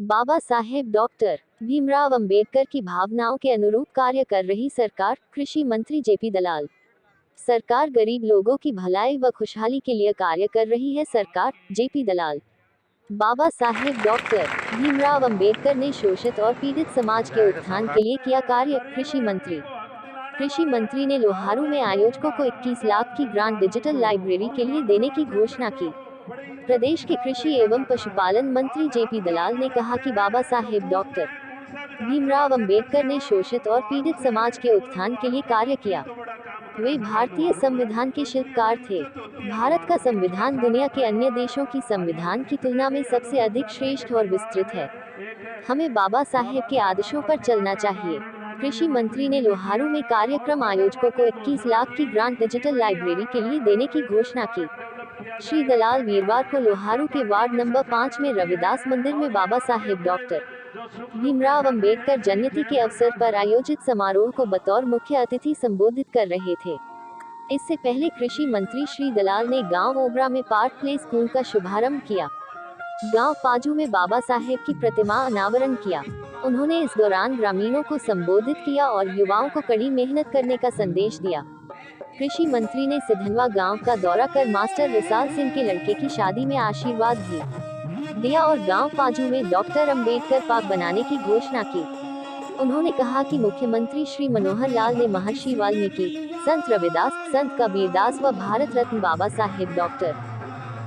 Baba Saheb doctor Bhimrao Ambedkar की भावनाओं के अनुरूप कार्य कर रही सरकार, कृषि मंत्री जेपी दलाल। सरकार गरीब लोगों की भलाई व खुशहाली के लिए कार्य कर रही है सरकार, जेपी दलाल। बाबा साहेब डॉक्टर भीमराव अंबेडकर ने शोषित और पीड़ित समाज के उत्थान के लिए किया कार्य, कृषि मंत्री। कृषि मंत्री ने लोहारू में आयोजकों को 21 लाख की ग्रांट डिजिटल लाइब्रेरी के लिए देने की घोषणा की। प्रदेश के कृषि एवं पशुपालन मंत्री जेपी दलाल ने कहा कि बाबा साहेब डॉक्टर भीमराव अंबेडकर ने शोषित और पीड़ित समाज के उत्थान के लिए कार्य किया। वे भारतीय संविधान के शिल्पकार थे। भारत का संविधान दुनिया के अन्य देशों की संविधान की तुलना में सबसे अधिक श्रेष्ठ और विस्तृत है। हमें बाबा साहेब के आदर्शों पर चलना चाहिए। कृषि मंत्री ने लोहारू में कार्यक्रम आयोजकों को 21 लाख की ग्रांट डिजिटल लाइब्रेरी के लिए देने की घोषणा की। श्री दलाल वीरवार को लोहारू के वार्ड नंबर 5 में रविदास मंदिर में बाबा साहेब डॉक्टर भीमराव अंबेडकर जयंती के अवसर पर आयोजित समारोह को बतौर मुख्य अतिथि संबोधित कर रहे थे। इससे पहले कृषि मंत्री श्री दलाल ने गांव ओबरा में पार्क प्ले स्कूल का शुभारंभ किया। गांव पाजू में बाबा साहेब की प्रतिमा अनावरण किया। उन्होंने इस दौरान ग्रामीणों को संबोधित किया और युवाओं को कड़ी मेहनत करने का संदेश दिया। कृषि मंत्री ने सिधनवा गांव का दौरा कर मास्टर विशाल सिंह के लड़के की शादी में आशीर्वाद भी दिया और गांव पाजू में डॉक्टर अंबेडकर पार्क बनाने की घोषणा की। उन्होंने कहा कि मुख्यमंत्री श्री मनोहर लाल ने महर्षि वाल्मीकि, संत रविदास, संत कबीरदास व भारत रत्न बाबा साहेब डॉक्टर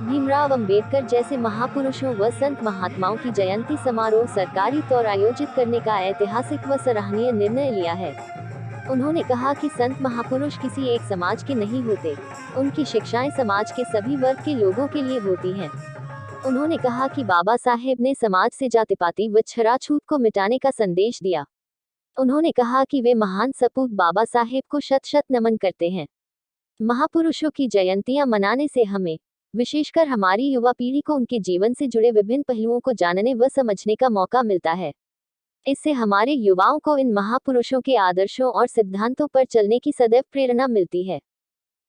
भीमराव अंबेडकर जैसे महापुरुषों व संत महात्माओं की जयंती समारोह सरकारी तौर आयोजित करने का ऐतिहासिक व सराहनीय निर्णय लिया है। उन्होंने कहा कि संत महापुरुष किसी एक समाज के नहीं होते, उनकी शिक्षाएं समाज के सभी वर्ग के लोगों के लिए होती हैं। उन्होंने कहा कि बाबा साहेब ने समाज से जातिपाति व छराछूत को मिटाने का संदेश दिया। उन्होंने कहा कि वे महान सपूत बाबा साहेब को शत शत नमन करते हैं। महापुरुषों की जयंतियां मनाने से हमें, विशेषकर हमारी युवा पीढ़ी को उनके जीवन से जुड़े विभिन्न पहलुओं को जानने व समझने का मौका मिलता है। इससे हमारे युवाओं को इन महापुरुषों के आदर्शों और सिद्धांतों पर चलने की सदैव प्रेरणा मिलती है।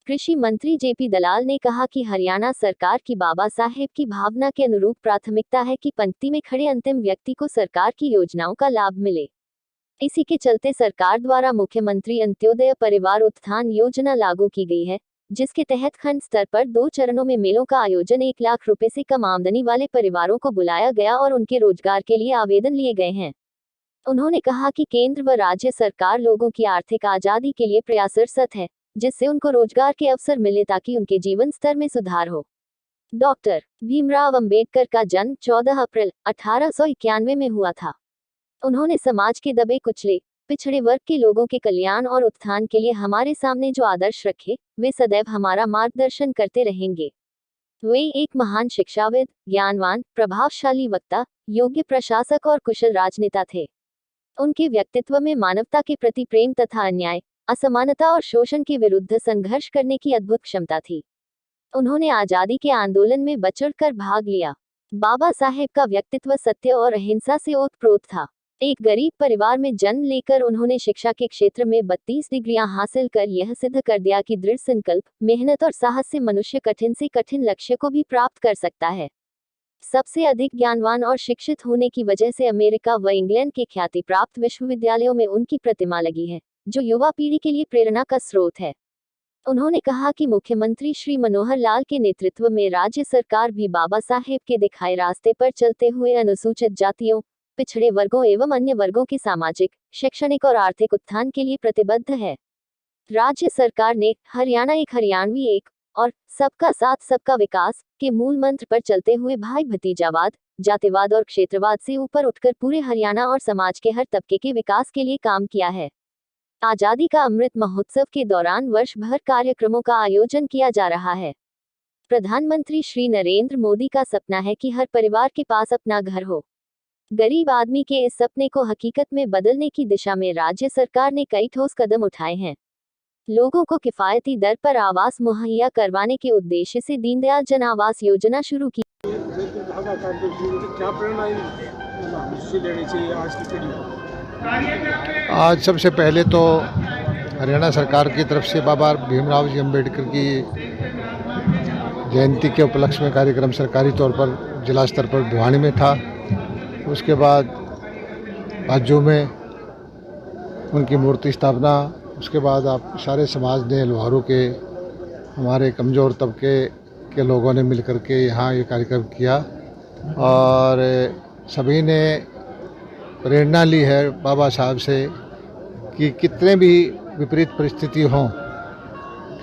कृषि मंत्री जेपी दलाल ने कहा कि हरियाणा सरकार की बाबा साहेब की भावना के अनुरूप प्राथमिकता है कि पंक्ति में खड़े अंतिम व्यक्ति को सरकार की योजनाओं का लाभ मिले। इसी के चलते सरकार द्वारा मुख्यमंत्री अंत्योदय परिवार उत्थान योजना लागू की गई है, जिसके तहत खंड स्तर पर 2 चरणों में मेलों का आयोजन 1 लाख रुपए से कम आमदनी वाले परिवारों को बुलाया गया और उनके रोजगार के लिए आवेदन लिए गए हैं। उन्होंने कहा कि केंद्र व राज्य सरकार लोगों की आर्थिक आजादी के लिए प्रयासरत है, जिससे उनको रोजगार के अवसर मिले ताकि उनके जीवन स्तर में सुधार हो। डॉक्टर भीमराव अंबेडकर का जन्म 14 अप्रैल 1891 में हुआ था। उन्होंने समाज के दबे कुचले, पिछड़े वर्ग के लोगों के कल्याण और उत्थान के लिए हमारे सामने जो आदर्श रखे, वे सदैव हमारा मार्गदर्शन करते रहेंगे। वे एक महान शिक्षाविद, ज्ञानवान, प्रभावशाली वक्ता, योग्य प्रशासक और कुशल राजनेता थे। उनके व्यक्तित्व में मानवता के प्रति प्रेम तथा अन्याय, असमानता और शोषण के विरुद्ध संघर्ष करने की अद्भुत क्षमता थी। उन्होंने आजादी के आंदोलन में बढ़-चढ़कर भाग लिया। बाबा साहेब का व्यक्तित्व सत्य और अहिंसा से ओतप्रोत था। एक गरीब परिवार में जन्म लेकर उन्होंने शिक्षा के क्षेत्र में 32 डिग्रियां हासिल कर यह सिद्ध कर दिया कि दृढ़ संकल्प, मेहनत और साहस से मनुष्य कठिन से कठिन लक्ष्य को भी प्राप्त कर सकता है। सबसे अधिक ज्ञानवान और शिक्षित होने की वजह से अमेरिका व इंग्लैंड के ख्याति प्राप्त विश्वविद्यालयों में उनकी प्रतिमा लगी है, जो युवा पीढ़ी के लिए प्रेरणा का स्रोत है। उन्होंने कहा कि मुख्यमंत्री श्री मनोहर लाल के नेतृत्व में राज्य सरकार भी बाबा साहेब के दिखाए रास्ते पर चलते हुए अनुसूचित जातियों, पिछड़े वर्गों एवं अन्य वर्गों के सामाजिक, शैक्षणिक और आर्थिक उत्थान के लिए प्रतिबद्ध है। राज्य सरकार ने हरियाणा एक हरियाणवी एक और सबका साथ सबका विकास के मूल मंत्र पर चलते हुए भाई भतीजावाद, जातिवाद और क्षेत्रवाद से ऊपर उठकर पूरे हरियाणा और समाज के हर तबके के विकास के लिए काम किया है। आजादी का अमृत महोत्सव के दौरान वर्ष भर कार्यक्रमों का आयोजन किया जा रहा है। प्रधानमंत्री श्री नरेंद्र मोदी का सपना है कि हर परिवार के पास अपना घर हो। गरीब आदमी के इस सपने को हकीकत में बदलने की दिशा में राज्य सरकार ने कई ठोस कदम उठाए हैं। लोगों को किफायती दर पर आवास मुहैया करवाने के उद्देश्य से दीनदयाल जन आवास योजना शुरू की। आज सबसे पहले तो हरियाणा सरकार की तरफ से बाबा भीमराव जी अम्बेडकर की जयंती के उपलक्ष्य में कार्यक्रम सरकारी तौर पर जिला स्तर पर भिवानी में था। उसके बाद बाजू में उनकी मूर्ति स्थापना, उसके बाद आप सारे समाज ने, लोहारू के, हमारे कमज़ोर तबके के लोगों ने मिलकर के यहाँ ये कार्यक्रम किया और सभी ने प्रेरणा ली है बाबा साहब से कि कितने भी विपरीत परिस्थिति हों,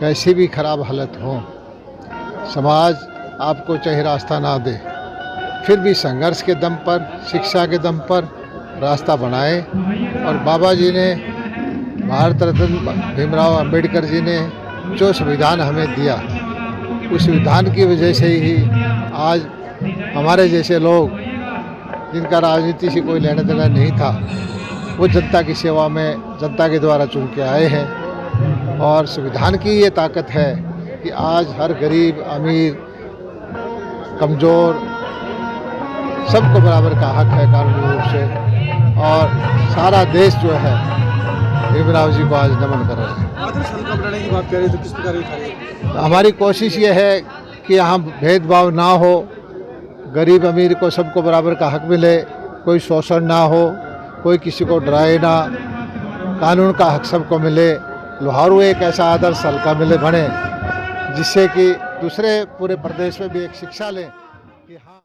कैसी भी खराब हालत हो, समाज आपको चाहे रास्ता ना दे, फिर भी संघर्ष के दम पर, शिक्षा के दम पर रास्ता बनाए। और बाबा जी ने, भारत रत्न भीमराव अंबेडकर जी ने जो संविधान हमें दिया, उस संविधान की वजह से ही आज हमारे जैसे लोग, जिनका राजनीति से कोई लेना देना नहीं था, वो जनता की सेवा में, जनता के द्वारा चुन के आए हैं। और संविधान की ये ताकत है कि आज हर गरीब, अमीर, कमज़ोर सबको बराबर का हक है कानूनी रूप से। और सारा देश जो है भीमराव जी को आज नमन कर रहा है। आदर्श हल्का बनाने की बात कर रहे हैं तो किस प्रकार की कार्य? हमारी कोशिश ये है कि यहाँ भेदभाव ना हो, गरीब अमीर को सबको बराबर का हक मिले, कोई शोषण ना हो, कोई किसी को डराए ना, कानून का हक सबको मिले। लोहारू एक ऐसा आदर्श हल्का मिले बने जिससे कि दूसरे पूरे प्रदेश में भी एक शिक्षा लें कि हाँ।